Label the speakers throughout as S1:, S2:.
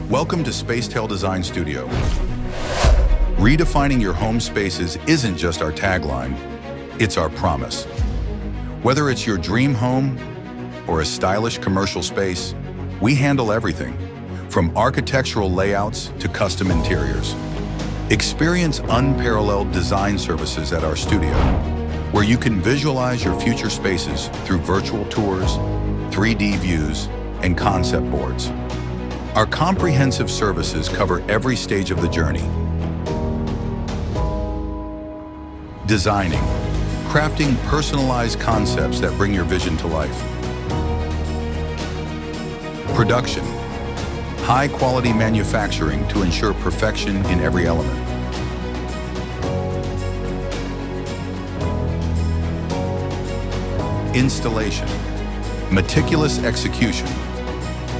S1: Welcome to Spacetail Design Studio. Redefining your home spaces isn't just our tagline, it's our promise. Whether it's your dream home or a stylish commercial space, we handle everything, from architectural layouts to custom interiors. Experience unparalleled design services at our studio, where you can visualize your future spaces through virtual tours, 3D views, and concept boards. Our comprehensive services cover every stage of the journey. Designing, crafting personalized concepts that bring your vision to life. Production, high-quality manufacturing to ensure perfection in every element. Installation, meticulous execution,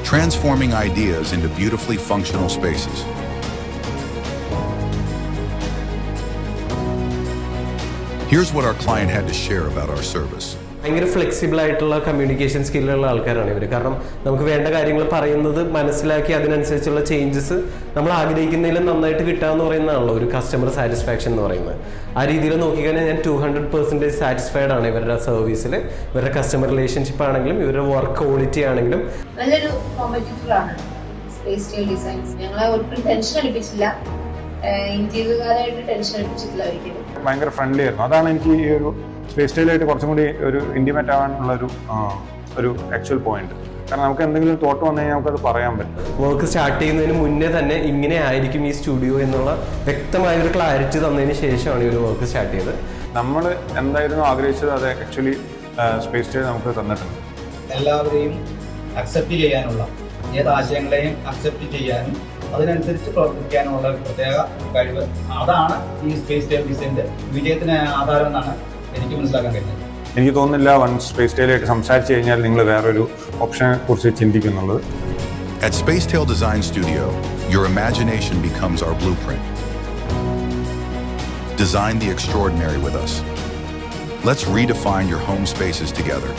S1: transforming ideas into beautifully functional spaces. Here's what our client had to share about our service.
S2: ഭയങ്കര flexible ആയിട്ടുള്ള communication സ്കില്ലുള്ള ആൾക്കാരാണ് ഇവർ. കാരണം നമുക്ക് വേണ്ട കാര്യങ്ങൾ പറയുന്നത് മനസ്സിലാക്കി അതിനനുസരിച്ചുള്ള ചേഞ്ചസ് നമ്മൾ ആഗ്രഹിക്കുന്നതിലും നന്നായിട്ട് കിട്ടുക എന്ന് പറയുന്നതാണല്ലോ ഒരു കസ്റ്റമർ സാറ്റിസ്ഫാക്ഷൻ എന്ന് പറയുന്നത്. ആ രീതിയിൽ നോക്കിക്കഴിഞ്ഞാൽ ഞാൻ 200% സാറ്റിസ്ഫൈഡ് ആണ് ഇവരുടെ സർവീസിൽ. ഇവരുടെ കസ്റ്റമർ റിലേഷൻഷിപ്പ് ആണെങ്കിലും ഇവരുടെ വർക്ക് ക്വാളിറ്റി ആണെങ്കിലും
S3: നല്ലൊരു കോമ്പറ്റീറ്ററാണ് സ്പേസ്റ്റൈൽ ഡിസൈൻസ്. ഞങ്ങളെ ഒട്ടും ടെൻഷൻ അടിപ്പിച്ചില്ല, ഇന്റീരിയറുകാരായിട്ട് ടെൻഷൻ അടിപ്പിച്ചിട്ടില്ല ഒരിക്കലും.
S4: ഭയങ്കര ഫ്രണ്ട്ലി ആയിരുന്നു. അതാണ് എനിക്ക് ഈ ഒരു സ്പേസ്റ്റൈലായിട്ട് കുറച്ചും കൂടി ഒരു ഇൻറ്റിമേറ്റ് ആവാനുള്ള ഒരു ആക്ച്വൽ പോയിന്റ്. കാരണം നമുക്ക് എന്തെങ്കിലും തോട്ട് വന്നു കഴിഞ്ഞാൽ നമുക്കത് പറയാൻ പറ്റും.
S2: വർക്ക് സ്റ്റാർട്ട് ചെയ്യുന്നതിന് മുന്നേ തന്നെ ഇങ്ങനെ ആയിരിക്കും ഈ സ്റ്റുഡിയോ എന്നുള്ള വ്യക്തമായൊരു ക്ലാരിറ്റി തന്നതിന് ശേഷമാണ് ഈ ഒരു വർക്ക് സ്റ്റാർട്ട് ചെയ്തത്.
S4: നമ്മൾ എന്തായിരുന്നു ആഗ്രഹിച്ചത് അത് ആക്ച്വലി സ്പേസ്റ്റൈൽ നമുക്ക് തന്നിട്ടുണ്ട്.
S5: എല്ലാവരെയും അക്സെപ്റ്റ് ചെയ്യാനുള്ള, ഏത് ആശയങ്ങളെയും അക്സെപ്റ്റ് ചെയ്യാനും അതിനനുസരിച്ച് പ്രവർത്തിക്കാനുള്ള ഒരു പ്രത്യേക കഴിവ്, അതാണ് ഈ സ്പേസ്റ്റൈൽ ഡിസൈൻ്റെ വിജയത്തിന് ആധാരം എന്നാണ് എനിക്ക് മനസ്സിലാക്കാൻ കഴിഞ്ഞത്.
S4: എനിക്ക് തോന്നുന്നില്ല സ്പേസ്റ്റൈലായിട്ട് സംസാരിച്ചു കഴിഞ്ഞാൽ നിങ്ങൾ വേറൊരു ഓപ്ഷനെ കുറിച്ച് ചിന്തിക്കുന്നുള്ളത്.
S1: At Spacetail Design Studio, your imagination becomes our blueprint. Design the extraordinary with us. Let's redefine your home spaces together.